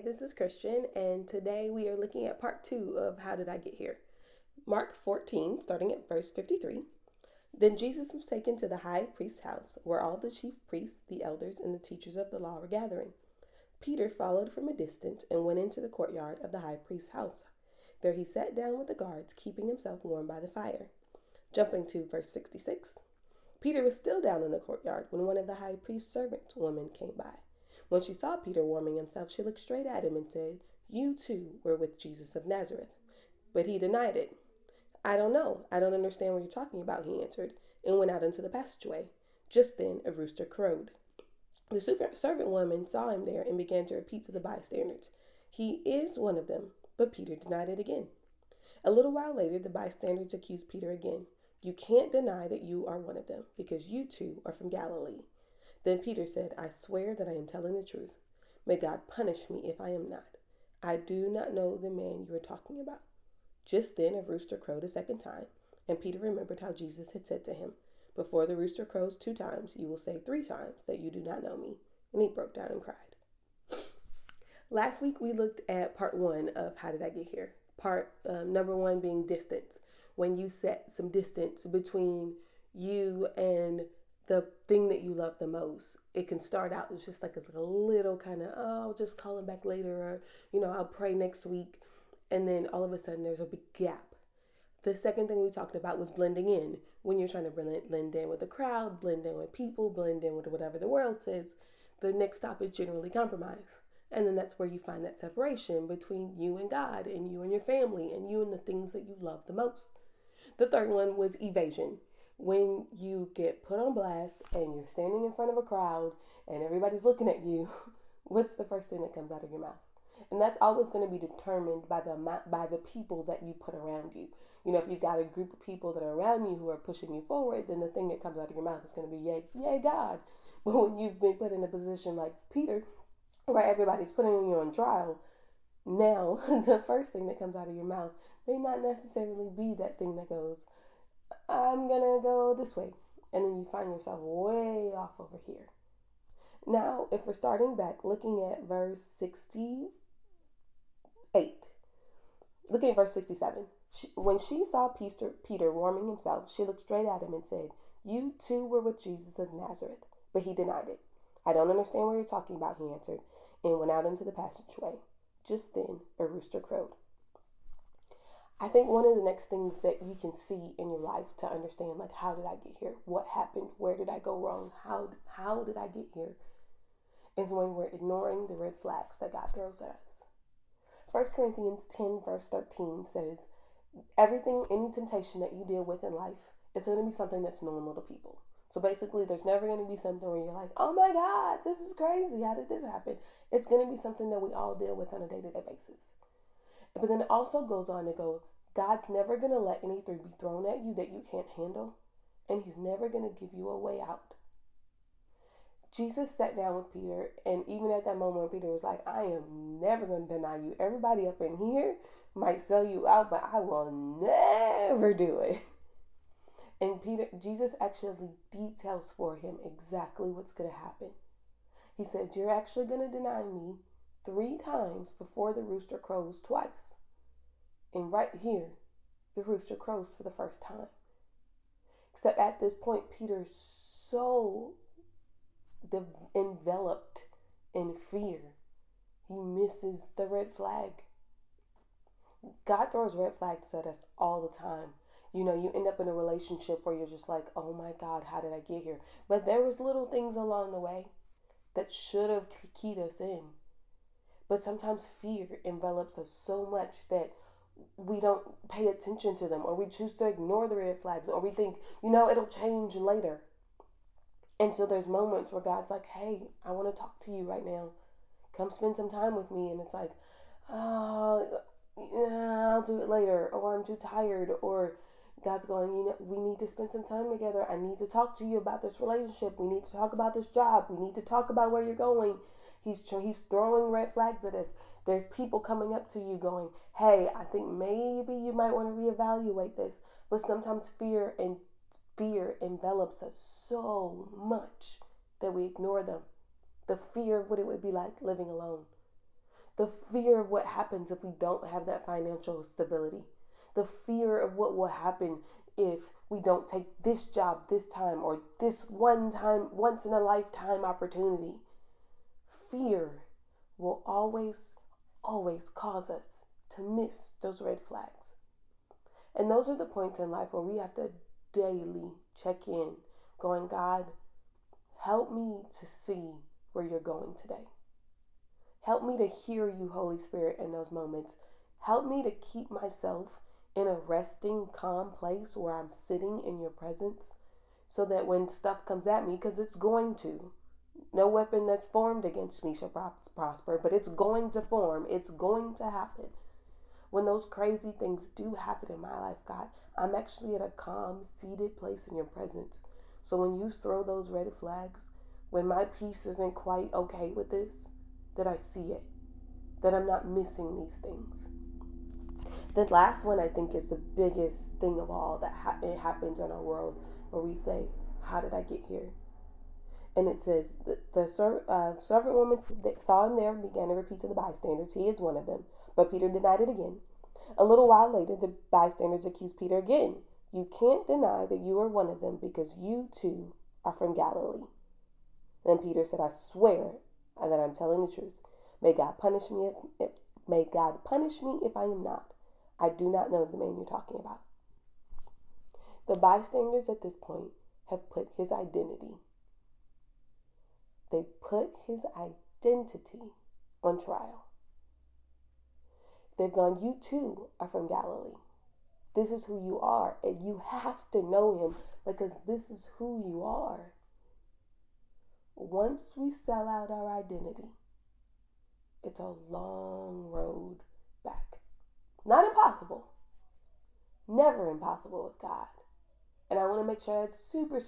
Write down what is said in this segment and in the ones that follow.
this is Christian, and today we are looking at part two of How Did I Get Here? Mark 14, starting at verse 53. Then Jesus was taken to the high priest's house, where all the chief priests, the elders, and the teachers of the law were gathering. Peter followed from a distance and went into the courtyard of the high priest's house. There he sat down with the guards, keeping himself warm by the fire. Jumping to verse 66. Peter was still down in the courtyard when one of the high priest's servant women came by. When she saw Peter warming himself, she looked straight at him and said, "You too were with Jesus of Nazareth." But he denied it. "I don't know. I don't understand what you're talking about," he answered, and went out into the passageway. Just then a rooster crowed. The servant woman saw him there and began to repeat to the bystanders, "He is one of them." But Peter denied it again. A little while later, the bystanders accused Peter again. "You can't deny that you are one of them, because you too are from Galilee." Then Peter said, "I swear that I am telling the truth. May God punish me if I am not. I do not know the man you are talking about." Just then a rooster crowed a second time, and Peter remembered how Jesus had said to him, "Before the rooster crows 2 times, you will say 3 times that you do not know me." And he broke down and cried. Last week we looked at part one of How Did I Get Here? Part number one being distance. When you set some distance between you and the thing that you love the most, it can start out as just like a little kind of, "Oh, I'll just call him back later," or, "I'll pray next week." And then all of a sudden there's a big gap. The second thing we talked about was blending in. When you're trying to blend in with the crowd, blend in with people, blend in with whatever the world says, the next stop is generally compromise. And then that's where you find that separation between you and God, and you and your family, and you and the things that you love the most. The third one was evasion. When you get put on blast and you're standing in front of a crowd and everybody's looking at you, what's the first thing that comes out of your mouth? And that's always going to be determined by the people that you put around you. If you've got a group of people that are around you who are pushing you forward, then the thing that comes out of your mouth is going to be, "Yay, yay, God." But when you've been put in a position like Peter, where everybody's putting you on trial, now the first thing that comes out of your mouth may not necessarily be that thing that goes, "I'm gonna go this way," and then you find yourself way off over here. Now, if we're starting back looking at verse 68, looking at verse 67, when she saw Peter warming himself, she looked straight at him and said, "You too were with Jesus of Nazareth." But he denied it. "I don't understand what you're talking about," he answered, and went out into the passageway. Just then a rooster crowed. I think one of the next things that you can see in your life to understand, like, how did I get here? What happened? Where did I go wrong? How did I get here? Is when we're ignoring the red flags that God throws at us. 1 Corinthians 10 verse 13 says, any temptation that you deal with in life, it's going to be something that's normal to people. So basically, there's never going to be something where you're like, "Oh my God, this is crazy. How did this happen?" It's going to be something that we all deal with on a day-to-day basis. But then it also goes on to go, God's never going to let anything be thrown at you that you can't handle, and he's never going to give you a way out. Jesus sat down with Peter, and even at that moment, Peter was like, "I am never going to deny you. Everybody up in here might sell you out, but I will never do it." And Jesus actually details for him exactly what's going to happen. He said, "You're actually going to deny me 3 times before the rooster crows twice." And right here, the rooster crows for the first time. Except at this point, Peter's so enveloped in fear, he misses the red flag. God throws red flags at us all the time. You end up in a relationship where you're just like, "Oh my God, how did I get here?" But there was little things along the way that should have keyed us in. But sometimes fear envelops us so much that we don't pay attention to them, or we choose to ignore the red flags, or we think, it'll change later. And so there's moments where God's like, "Hey, I want to talk to you right now. Come spend some time with me." And it's like, "Oh, yeah, I'll do it later," or "I'm too tired," or God's going, "We need to spend some time together. I need to talk to you about this relationship. We need to talk about this job. We need to talk about where you're going." He's throwing red flags at us. There's people coming up to you going, "Hey, I think maybe you might want to reevaluate this." But sometimes fear envelops us so much that we ignore them. The fear of what it would be like living alone. The fear of what happens if we don't have that financial stability. The fear of what will happen if we don't take this job this time, or this one time, once in a lifetime opportunity. Fear will always cause us to miss those red flags. And those are the points in life where we have to daily check in, going, God, help me to see where you're going today. Help me to hear you, Holy Spirit, in those moments. Help me to keep myself in a resting, calm place where I'm sitting in your presence, so that when stuff comes at me, because it's going to, no weapon that's formed against me shall prosper, but it's going to form. It's going to happen. When those crazy things do happen in my life, God, I'm actually at a calm, seated place in your presence. So when you throw those red flags, when my peace isn't quite okay with this, that I see it, that I'm not missing these things. The last one, I think, is the biggest thing of all that it happens in our world, where we say, how did I get here? And it says, the servant woman saw him there and began to repeat to the bystanders, he is one of them. But Peter denied it again. A little while later, the bystanders accused Peter again. You can't deny that you are one of them, because you too are from Galilee. Then Peter said, I swear that I'm telling the truth. May God punish me if I am not. I do not know the man you're talking about. The bystanders at this point have put his identity. They put his identity on trial. They've gone, you too are from Galilee. This is who you are, and you have to know him, because this is who you are. Once we sell out our identity, it's a long road back. Not impossible. Never impossible with God. And I want to make sure that's super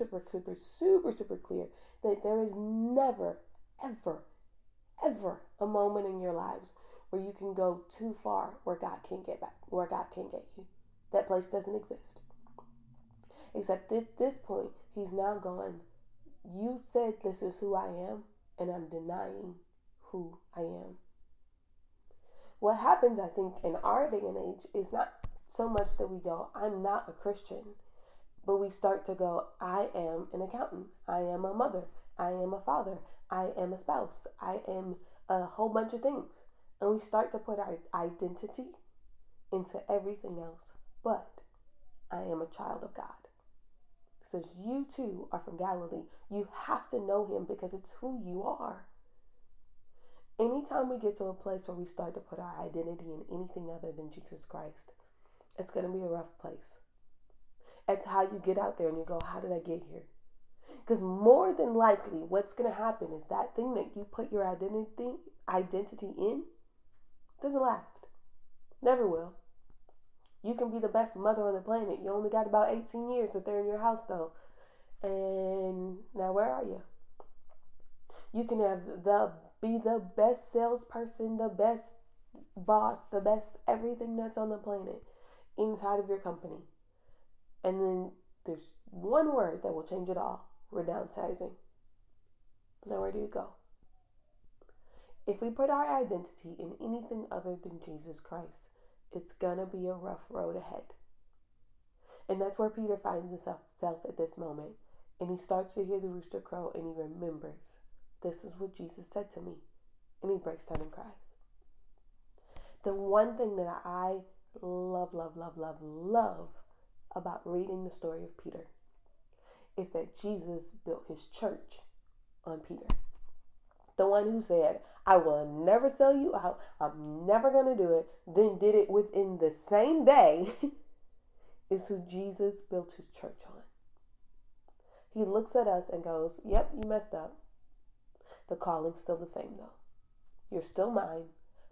clear, that there is never, ever a moment in your lives where you can go too far where God can't get back, where God can't get you. That place doesn't exist. Except at this point, he's now gone, you said this is who I am, and I'm denying who I am. What happens, I think, in our day and age is not so much that we go, I'm not a Christian, but we start to go, I am an accountant, I am a mother, I am a father, I am a spouse, I am a whole bunch of things. And we start to put our identity into everything else, but I am a child of God. It says you too are from Galilee. You have to know him, because it's who you are. Anytime we get to a place where we start to put our identity in anything other than Jesus Christ, it's going to be a rough place. It's how you get out there and you go, how did I get here? Because more than likely, what's going to happen is that thing that you put your identity in doesn't last. Never will. You can be the best mother on the planet. You only got about 18 years if they're in your house, though. And now where are you? You can be the best salesperson, the best boss, the best everything that's on the planet inside of your company. And then there's one word that will change it all. We're downsizing. Now where do you go? If we put our identity in anything other than Jesus Christ, it's gonna be a rough road ahead. And that's where Peter finds himself at this moment. And he starts to hear the rooster crow, and he remembers, this is what Jesus said to me. And he breaks down and cries. The one thing that I love about reading the story of Peter is that Jesus built his church on Peter. The one who said, I will never sell you out, I'm never going to do it, then did it within the same day, is who Jesus built his church on. He looks at us and goes, yep, you messed up. The calling's still the same though. You're still mine.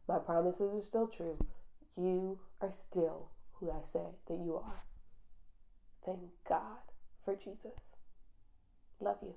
My promises are still true. You are still who I said that you are. Thank God for Jesus. Love you.